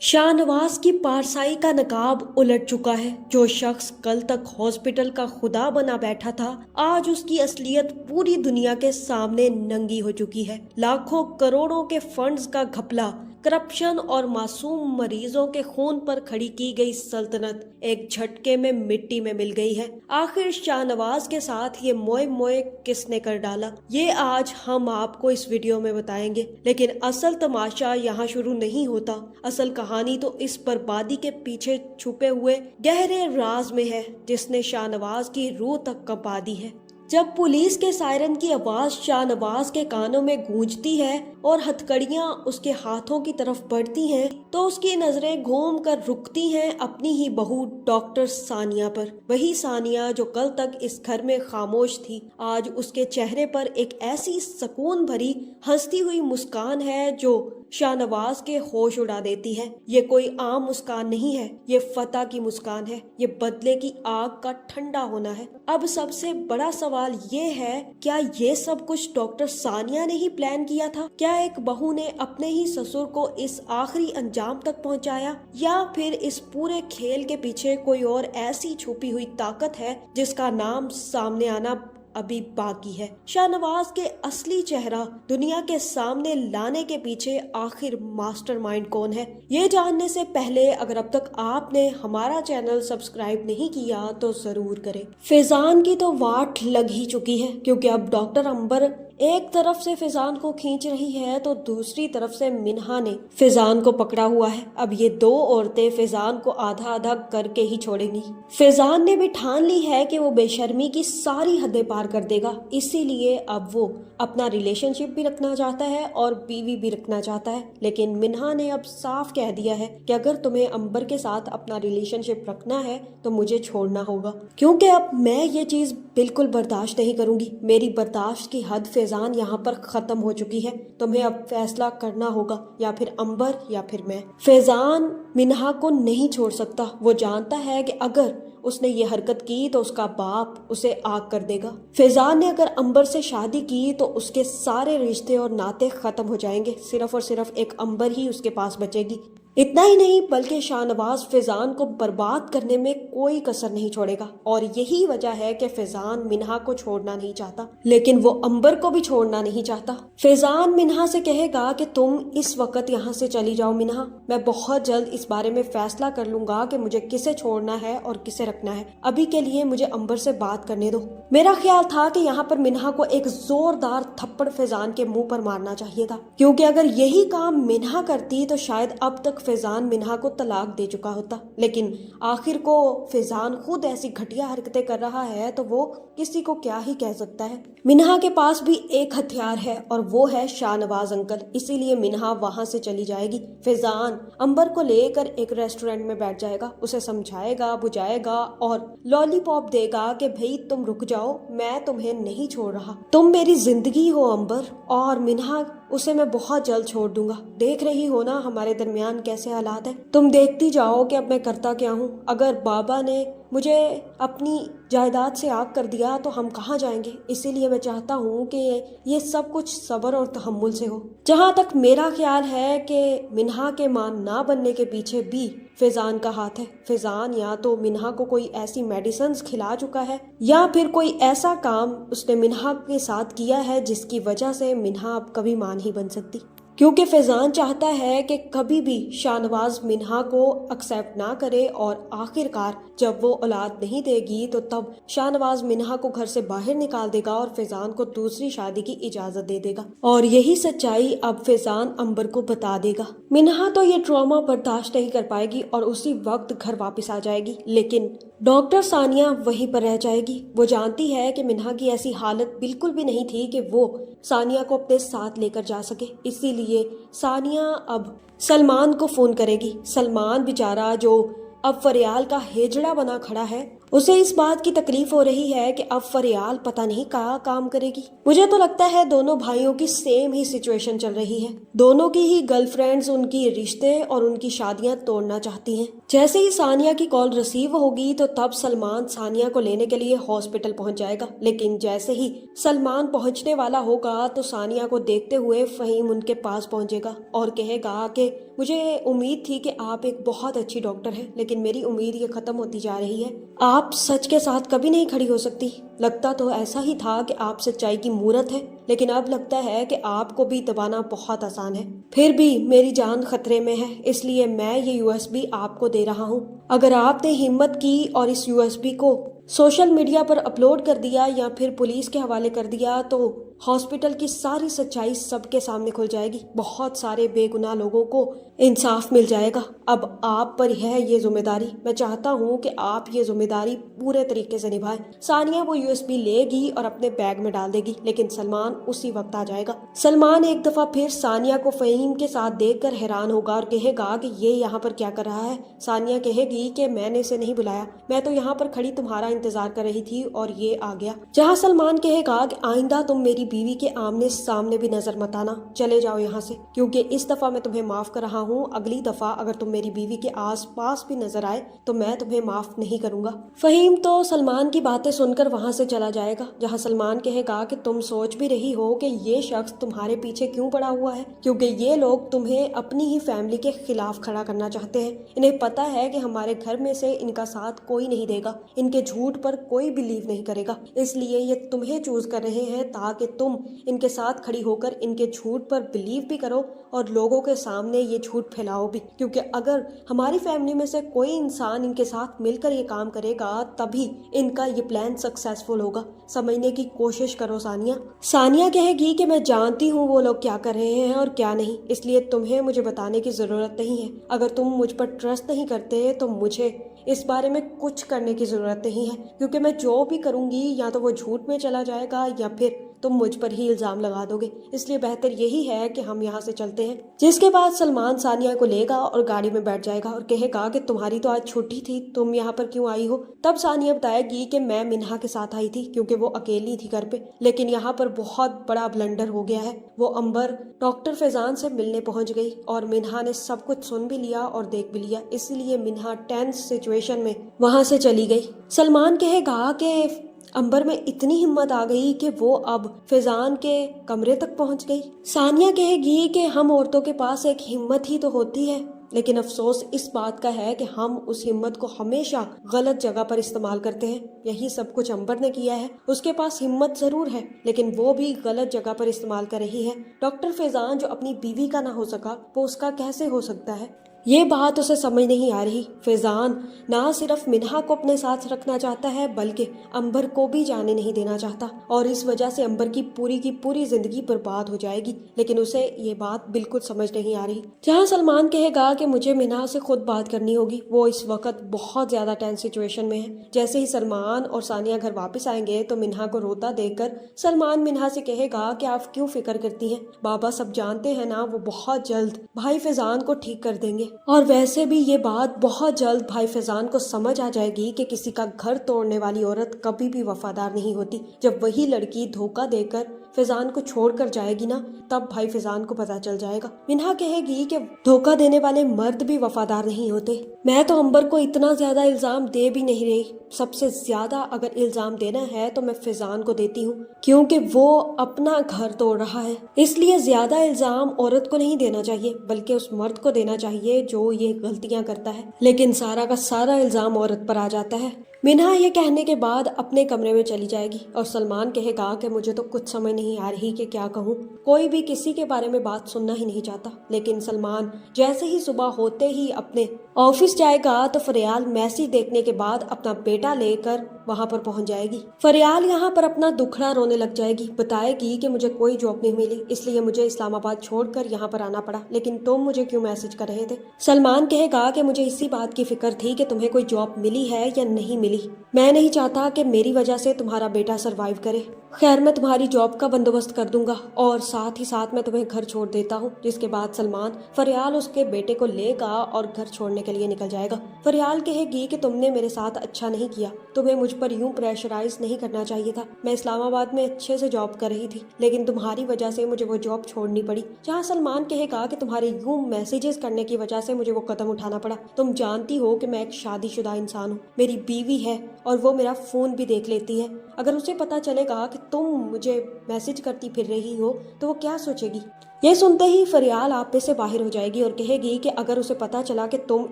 शाहनवाज की पारसाई का नकाब उलट चुका है। जो शख्स कल तक हॉस्पिटल का खुदा बना बैठा था, आज उसकी असलियत पूरी दुनिया के सामने नंगी हो चुकी है। लाखों करोड़ों के फंड्स का घपला, करप्शन और मासूम मरीजों के खून पर खड़ी की गई सल्तनत एक झटके में मिट्टी में मिल गई है। आखिर शाहनवाज के साथ ये मोए मोए किसने कर डाला, ये आज हम आपको इस वीडियो में बताएंगे। लेकिन असल तमाशा यहाँ शुरू नहीं होता। असल कहानी तो इस बर्बादी के पीछे छुपे हुए गहरे राज में है, जिसने शाहनवाज की रूह तक कंपा दी है। जब पुलिस के सायरन की आवाज शाहनवाज के कानों में गूंजती है और हथकड़ियां उसके हाथों की तरफ बढ़ती हैं, तो उसकी नजरें घूम कर रुकती हैं अपनी ही बहू डॉक्टर सानिया पर। वही सानिया जो कल तक इस घर में खामोश थी, आज उसके चेहरे पर एक ऐसी सुकून भरी हंसती हुई मुस्कान है जो शाहनवाज के होश उड़ा देती है। ये कोई आम मुस्कान नहीं है, ये फतह की मुस्कान है, ये बदले की आग का ठंडा होना है। अब सबसे बड़ा सवाल ये है, क्या ये सब कुछ डॉक्टर सानिया ने ही प्लान किया था? क्या एक बहू ने अपने ही ससुर को इस आखिरी अंजाम तक पहुंचाया, या फिर इस पूरे खेल के पीछे कोई और ऐसी छुपी हुई ताकत है जिसका नाम सामने आना अभी बाकी है? शाहनवाज के असली चेहरा दुनिया के सामने लाने के पीछे आखिर मास्टरमाइंड कौन है? ये जानने से पहले अगर अब तक आपने हमारा चैनल सब्सक्राइब नहीं किया तो जरूर करें। फैजान की तो वाट लग ही चुकी है, क्योंकि अब डॉक्टर अंबर एक तरफ से फैजान को खींच रही है तो दूसरी तरफ से मिन्हा ने फैजान को पकड़ा हुआ है। अब ये दो औरतें फैजान को आधा आधा करके ही छोड़ेंगी। फैजान ने भी ठान ली है कि वो बेशर्मी की सारी हदें पार कर देगा, इसीलिए अब वो अपना रिलेशनशिप भी रखना चाहता है और बीवी भी रखना चाहता है। लेकिन मिन्हा ने अब साफ कह दिया है कि अगर तुम्हें अंबर के साथ अपना रिलेशनशिप रखना है तो मुझे छोड़ना होगा, क्योंकि अब मैं ये चीज बिल्कुल बर्दाश्त नहीं करूंगी। मेरी बर्दाश्त की हद फैजान यहाँ पर खत्म हो चुकी है। तुम्हें अब फैसला करना होगा, या फिर अंबर या फिर मैं। फैजान मिन्हा को नहीं छोड़ सकता। वो जानता है कि अगर उसने ये हरकत की तो उसका बाप उसे आग कर देगा। फैजान ने अगर अंबर से शादी की तो उसके सारे रिश्ते और नाते खत्म हो जाएंगे। सिर्फ और सिर्फ एक अंबर ही उसके पास बचेगी। इतना ही नहीं, बल्कि शाहनवाज फैजान को बर्बाद करने में कोई कसर नहीं छोड़ेगा। और यही वजह है कि फैजान मिन्हा को छोड़ना नहीं चाहता, लेकिन वो अंबर को भी छोड़ना नहीं चाहता। फैजान मिन्हा से कहेगा कि तुम इस वक्त यहाँ से चली जाओ मिन्हा, मैं बहुत जल्द इस बारे में फैसला कर लूंगा कि मुझे किसे छोड़ना है और किसे रखना है। अभी के लिए मुझे अंबर से बात करने दो। मेरा ख्याल था कि यहाँ पर मिन्हा को एक जोरदार थप्पड़ फैजान के मुंह पर मारना चाहिए था, क्योंकि अगर यही काम मिन्हा करती तो शायद अब तक फैजान मिन्हा को तलाक दे चुका होता। लेकिन आखिर को फैजान खुद ऐसी घटिया हरकतें कर रहा है तो वो किसी को क्या ही कह सकता है। मिन्हा के पास भी एक हथियार है और वो है शाहनवाज अंकल, इसीलिए मिन्हा वहां से चली जाएगी। फैजान अंबर को लेकर एक रेस्टोरेंट में बैठ जाएगा, उसे समझाएगा, बुझाएगा और लॉलीपॉप देगा कि भाई तुम रुक जाओ, मैं तुम्हें नहीं छोड़ रहा, तुम मेरी जिंदगी हो अंबर, और मिन्हा उसे मैं बहुत जल्द छोड़ दूंगा। देख रही हो ना हमारे दरमियान कैसे हालात है, तुम देखती जाओ कि अब मैं करता क्या हूँ। अगर बाबा ने मुझे अपनी जायदाद से आग कर दिया तो हम कहाँ जाएंगे? इसीलिए मैं चाहता हूँ कि ये सब कुछ सब्र और तहम्मुल से हो। जहाँ तक मेरा ख्याल है कि मिन्हा के मां ना बनने के पीछे भी फैजान का हाथ है। फैजान या तो मिन्हा को कोई ऐसी मेडिसिन खिला चुका है, या फिर कोई ऐसा काम उसने मिन्हा के साथ किया है जिसकी वजह से मिन्हा अब कभी मां नहीं बन सकती। क्योंकि फैजान चाहता है कि कभी भी शाहनवाज मिन्हा को एक्सेप्ट ना करे, और आखिरकार जब वो औलाद नहीं देगी तो तब शाहनवाज मिन्हा को घर से बाहर निकाल देगा और फैजान को दूसरी शादी की इजाजत दे देगा। और यही सच्चाई अब फैजान अंबर को बता देगा। मिन्हा तो ये ट्रॉमा बर्दाश्त नहीं कर पाएगी और उसी वक्त घर वापस आ जाएगी, लेकिन डॉक्टर सानिया वहीं पर रह जाएगी। वो जानती है कि मिन्हा की ऐसी हालत बिल्कुल भी नहीं थी कि वो सानिया को अपने साथ लेकर जा सके, इसीलिए सानिया अब सलमान को फोन करेगी। सलमान बेचारा जो अब फरियाल का हेजड़ा बना खड़ा है, उसे इस बात की तकलीफ हो रही है कि अब फरियाल पता नहीं कहाँ काम करेगी। मुझे तो लगता है दोनों भाइयों की सेम ही सिचुएशन चल रही है। दोनों की ही गर्लफ्रेंड्स उनकी रिश्ते और उनकी शादियां तोड़ना चाहती हैं। जैसे ही सानिया की कॉल रिसीव होगी तो तब सलमान सानिया को लेने के लिए हॉस्पिटल पहुंच जाएगा। लेकिन जैसे ही सलमान पहुंचने वाला होगा तो सानिया को देखते हुए फहीम उनके पास पहुंचेगा और कहेगा कि मुझे उम्मीद थी कि आप एक बहुत अच्छी डॉक्टर हैं, लेकिन मेरी उम्मीद ये खत्म होती जा रही है। आप सच के साथ कभी नहीं खड़ी हो सकती। लगता तो ऐसा ही था कि आप सच्चाई की मूरत है, लेकिन अब लगता है कि आपको भी दबाना बहुत आसान है। फिर भी मेरी जान खतरे में है, इसलिए मैं ये यूएसबी आपको दे रहा हूँ। अगर आपने हिम्मत की और इस यूएसबी को सोशल मीडिया पर अपलोड कर दिया या फिर पुलिस के हवाले कर दिया तो हॉस्पिटल की सारी सच्चाई सबके सामने खुल जाएगी। बहुत सारे बेगुनाह लोगों को इंसाफ मिल जाएगा। अब आप पर है ये जिम्मेदारी। मैं चाहता हूँ कि आप ये जिम्मेदारी पूरे तरीके से निभाएं। सानिया वो यूएसबी लेगी और अपने बैग में डाल देगी, लेकिन सलमान उसी वक्त आ जाएगा। सलमान एक दफा फिर सानिया को फहीम के साथ देखकर हैरान होगा और कहेगा कि ये यहाँ पर क्या कर रहा है। सानिया कहेगी कि मैंने इसे नहीं बुलाया, मैं तो यहाँ पर खड़ी तुम्हारा इंतजार कर रही थी और ये आ गया। जहाँ सलमान कहेगा कि आइंदा तुम मेरी बीवी के आमने सामने भी नजर मत आना, चले जाओ यहाँ से, क्योंकि इस दफा मैं तुम्हें माफ कर रहा हूँ। अगली दफा अगर तुम मेरी बीवी के आस पास भी नजर आए तो मैं तुम्हें माफ नहीं करूंगा। फहीम तो सलमान की बातें सुनकर वहाँ से चला जाएगा, जहाँ सलमान कहेगा कि तुम सोच भी रही हो कि ये शख्स तुम्हारे पीछे क्यों पड़ा हुआ है, क्योंकि ये लोग तुम्हें अपनी ही फैमिली के खिलाफ खड़ा करना चाहते हैं। इन्हें पता है कि हमारे घर में से इनका साथ कोई नहीं देगा, इनके झूठ पर कोई बिलीव नहीं करेगा, इसलिए ये तुम्हें चूज कर रहे हैं ताकि तुम इनके साथ खड़ी होकर इनके झूठ पर बिलीव भी करो और लोगों के सामने ये झूठ फैलाओ भी। क्योंकि अगर हमारी फैमिली में से कोई इंसान इनके साथ मिलकर ये काम करेगा तभी इनका ये प्लान सक्सेसफुल होगा। समझने की कोशिश करो सानिया। सानिया कहेगी कि मैं जानती हूँ वो लोग क्या कर रहे हैं और क्या नहीं, इसलिए तुम्हें मुझे बताने की जरूरत नहीं है। अगर तुम मुझ पर ट्रस्ट नहीं करते तो मुझे इस बारे में कुछ करने की जरूरत नहीं है, क्योंकि मैं जो भी करूंगी या तो वो झूठ में चला जाएगा या फिर तुम मुझ पर ही इल्जाम लगा दोगे। इसलिए बेहतर यही है कि हम यहाँ से चलते हैं। जिसके बाद सलमान सानिया को लेगा और गाड़ी में बैठ जाएगा और कहेगा कि तुम्हारी तो आज छुट्टी थी, तुम यहाँ पर क्यों आई हो। तब सानिया बताएगी कि मैं मिन्हा के साथ आई थी क्योंकि वो अकेली थी घर पे, लेकिन यहाँ पर बहुत बड़ा ब्लंडर हो गया है। वो अंबर डॉक्टर फैजान से मिलने पहुंच गई और मिन्हा ने सब कुछ सुन भी लिया और देख भी लिया, इसलिए मिन्हा टेंस सिचुएशन में वहां से चली गई। सलमान कहेगा कि अंबर में इतनी हिम्मत आ गई कि वो अब फैजान के कमरे तक पहुंच गई। सानिया कहेगी कि हम औरतों के पास एक हिम्मत ही तो होती है, लेकिन अफसोस इस बात का है कि हम उस हिम्मत को हमेशा गलत जगह पर इस्तेमाल करते हैं। यही सब कुछ अंबर ने किया है। उसके पास हिम्मत जरूर है, लेकिन वो भी गलत जगह पर इस्तेमाल कर रही है। डॉक्टर फैजान जो अपनी बीवी का ना हो सका वो उसका कैसे हो सकता है, ये बात उसे समझ नहीं आ रही। फैजान ना सिर्फ मिन्हा को अपने साथ रखना चाहता है बल्कि अंबर को भी जाने नहीं देना चाहता, और इस वजह से अंबर की पूरी जिंदगी बर्बाद हो जाएगी, लेकिन उसे ये बात बिल्कुल समझ नहीं आ रही। जहाँ सलमान कहेगा कि मुझे मिन्हा से खुद बात करनी होगी, वो इस वक्त बहुत ज्यादा टेंस सिचुएशन में है। जैसे ही सलमान और सानिया घर वापस आएंगे तो मिन्हा को रोता देखकर सलमान मिन्हा से कहेगा कि आप क्यों फिक्र करती हैं, बाबा सब जानते हैं ना, वो बहुत जल्द भाई फैजान को ठीक कर देंगे। और वैसे भी ये बात बहुत जल्द भाई फैजान को समझ आ जाएगी कि किसी का घर तोड़ने वाली औरत कभी भी वफादार नहीं होती। जब वही लड़की धोखा देकर फैजान को छोड़कर जाएगी ना, तब भाई फैजान को पता चल जाएगा। मिन्हा कहेगी कि धोखा देने वाले मर्द भी वफादार नहीं होते। मैं तो अंबर को इतना ज्यादा इल्जाम दे भी नहीं रही, सबसे ज्यादा अगर इल्जाम देना है तो मैं फैजान को देती हूँ, क्योंकि वो अपना घर तोड़ रहा है। इसलिए ज्यादा इल्जाम औरत को नहीं देना चाहिए बल्कि उस मर्द को देना चाहिए जो ये गलतियां करता है, लेकिन सारा का सारा इल्जाम औरत पर आ जाता है। मिन्हा ये कहने के बाद अपने कमरे में चली जाएगी और सलमान कहेगा कि मुझे तो कुछ समझ नहीं आ रही कि क्या कहूँ। कोई भी किसी के बारे में बात सुनना ही नहीं चाहता, लेकिन सलमान जैसे ही सुबह होते ही अपने ऑफिस जाएगा तो फरियाल मैसेज देखने के बाद अपना बेटा लेकर वहाँ पर पहुँच जाएगी। फरियाल यहाँ पर अपना दुखड़ा रोने लग जाएगी, बताएगी कि मुझे कोई जॉब नहीं मिली, इसलिए मुझे इस्लामाबाद छोड़कर यहाँ पर आना पड़ा, लेकिन तुम मुझे क्यों मैसेज कर रहे थे। सलमान कहेगा कि मुझे इसी बात की फिक्र थी कि तुम्हें कोई जॉब मिली है या नहीं मिली। मैं नहीं चाहता कि मेरी वजह से तुम्हारा बेटा सरवाइव करे। खैर मैं तुम्हारी जॉब का बंदोबस्त कर दूंगा और साथ ही साथ मैं तुम्हें घर छोड़ देता हूँ। जिसके बाद सलमान फरियाल उसके बेटे को लेगा और घर छोड़ने के लिए निकल जाएगा। फरियाल कहेगी कि तुमने मेरे साथ अच्छा नहीं किया, तुम्हें मुझ पर यूं प्रेशराइज नहीं करना चाहिए था। मैं इस्लामाबाद में अच्छे से जॉब कर रही थी, लेकिन तुम्हारी वजह से मुझे वो जॉब छोड़नी पड़ी। जहाँ सलमान कहेगा कि तुम्हारे यूं मैसेजेस करने की वजह से मुझे वो कदम उठाना पड़ा। तुम जानती हो कि मैं एक शादीशुदा इंसान हूँ, मेरी बीवी है और वो मेरा फोन भी देख लेती है। अगर उसे पता चलेगा कि तुम मुझे मैसेज करती फिर रही हो तो वो क्या सोचेगी। ये सुनते ही फरियाल आप पे से बाहर हो जाएगी और कहेगी कि अगर उसे पता चला कि तुम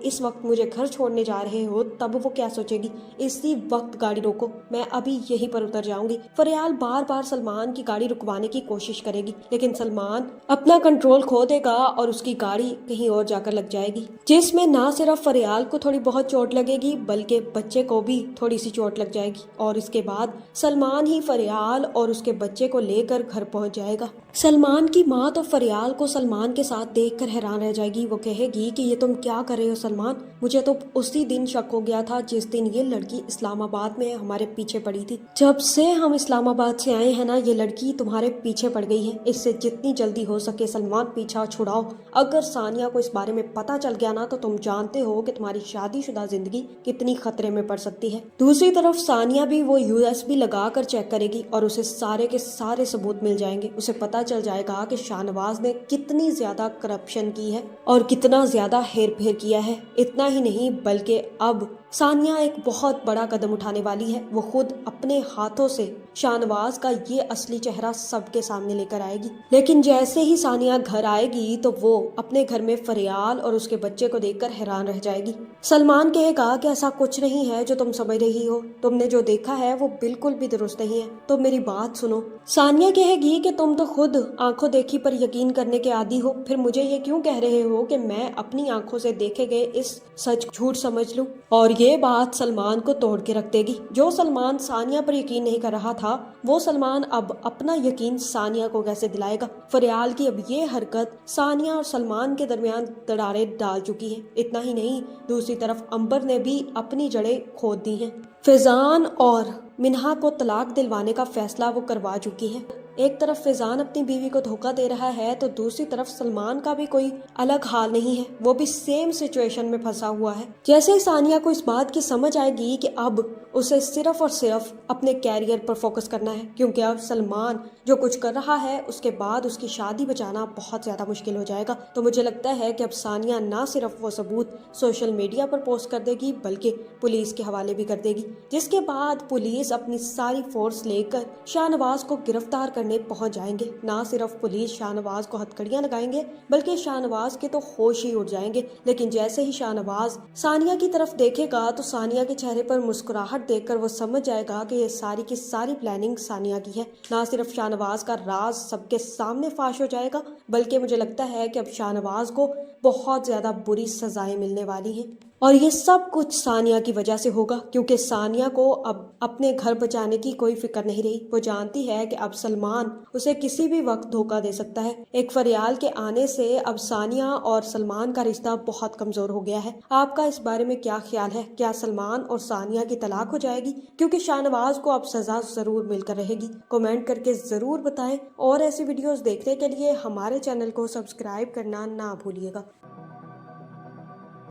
इस वक्त मुझे घर छोड़ने जा रहे हो तब वो क्या सोचेगी। इसी वक्त गाड़ी रोको, मैं अभी यहीं पर उतर जाऊंगी। फरियाल बार बार सलमान की गाड़ी रुकवाने की कोशिश करेगी, लेकिन सलमान अपना कंट्रोल खो देगा और उसकी गाड़ी कहीं और जाकर लग जाएगी, जिसमें ना सिर्फ फरियाल को थोड़ी बहुत चोट लगेगी बल्कि बच्चे को भी थोड़ी सी चोट लग जाएगी। और इसके बाद सलमान ही फरियाल और उसके बच्चे को लेकर घर पहुंच जाएगा। सलमान की माँ तो फरियाल को सलमान के साथ देखकर हैरान रह जाएगी। वो कहेगी कि ये तुम क्या कर रहे हो सलमान, मुझे तो उसी दिन शक हो गया था जिस दिन ये लड़की इस्लामाबाद में हमारे पीछे पड़ी थी। जब से हम इस्लामाबाद से आए हैं ना, ये लड़की तुम्हारे पीछे पड़ गई है। इससे जितनी जल्दी हो सके सलमान पीछा छुड़ाओ। अगर सानिया को इस बारे में पता चल गया ना तो तुम जानते हो कि तुम्हारी शादीशुदा जिंदगी कितनी खतरे में पड़ सकती है। दूसरी तरफ सानिया भी वो USB लगा कर चेक करेगी और उसे सारे के सारे सबूत मिल जाएंगे। उसे पता चल जाएगा कि शाहनवाज ने कितनी ज्यादा करप्शन की है और कितना ज्यादा हेर फेर किया है। इतना ही नहीं बल्कि अब सानिया एक बहुत बड़ा कदम उठाने वाली है। वो खुद अपने हाथों से शाहनवाज का ये असली चेहरा सबके सामने लेकर आएगी। लेकिन जैसे ही सानिया घर आएगी तो वो अपने घर में फरियाल और उसके बच्चे को देखकर हैरान रह जाएगी। सलमान कहेगा कि ऐसा कुछ नहीं है जो तुम समझ रही हो, तुमने जो देखा है वो बिल्कुल भी दुरुस्त नहीं है, तो मेरी बात सुनो। सानिया कहेगी कि तुम तो खुद आंखों देखी पर यकीन करने के आदी हो, फिर मुझे ये क्यों कह रहे हो कि मैं अपनी आंखों से देखे गए इस सच झूठ समझ लूं। और ये बात सलमान को तोड़ के रख देगी। जो सलमान सानिया पर यकीन नहीं कर रहा था वो सलमान अब अपना यकीन सानिया को कैसे दिलाएगा। फरियाल की अब ये हरकत सानिया और सलमान के दरमियान दरारें डाल चुकी है। इतना ही नहीं, दूसरी तरफ अंबर ने भी अपनी जड़ें खोद दी हैं। फैजान और मिन्हा को तलाक दिलवाने का फैसला वो करवा चुकी है। एक तरफ फैजान अपनी बीवी को धोखा दे रहा है तो दूसरी तरफ सलमान का भी कोई अलग हाल नहीं है, वो भी सेम सिचुएशन में फंसा हुआ है। जैसे ही सानिया को इस बात की समझ आएगी कि अब उसे सिर्फ और सिर्फ अपने कैरियर पर फोकस करना है, क्योंकि अब सलमान जो कुछ कर रहा है उसके बाद उसकी शादी बचाना बहुत ज्यादा मुश्किल हो जाएगा। तो मुझे लगता है कि अब सानिया ना सिर्फ वो सबूत सोशल मीडिया पर पोस्ट कर देगी बल्कि पुलिस के हवाले भी कर देगी, जिसके बाद पुलिस अपनी सारी फोर्स लेकर शाहनवाज को गिरफ्तार करने पहुंच जाएंगे। ना सिर्फ पुलिस शाहनवाज को हथकड़ियां लगाएंगे बल्कि शाहनवाज के तो होश ही उड़ जाएंगे। लेकिन जैसे ही शाहनवाज सानिया की तरफ देखेगा तो सानिया के चेहरे पर मुस्कुराहट देखकर वो समझ जाएगा कि ये सारी की सारी प्लानिंग सानिया की है। ना सिर्फ शाहनवाज का राज सबके सामने फाश हो जाएगा बल्कि मुझे लगता है कि अब शाहनवाज को बहुत ज्यादा बुरी सजाएं मिलने वाली हैं। और ये सब कुछ सानिया की वजह से होगा, क्योंकि सानिया को अब अपने घर बचाने की कोई फिक्र नहीं रही। वो जानती है कि अब सलमान उसे किसी भी वक्त धोखा दे सकता है। एक फरियाल के आने से अब सानिया और सलमान का रिश्ता बहुत कमजोर हो गया है। आपका इस बारे में क्या ख्याल है? क्या सलमान और सानिया की तलाक हो जाएगी? क्योंकि शाहनवाज को अब सजा जरूर मिलकर रहेगी। कमेंट करके जरूर बताएं और ऐसी वीडियोस देखने के लिए हमारे चैनल को सब्सक्राइब करना ना भूलिएगा।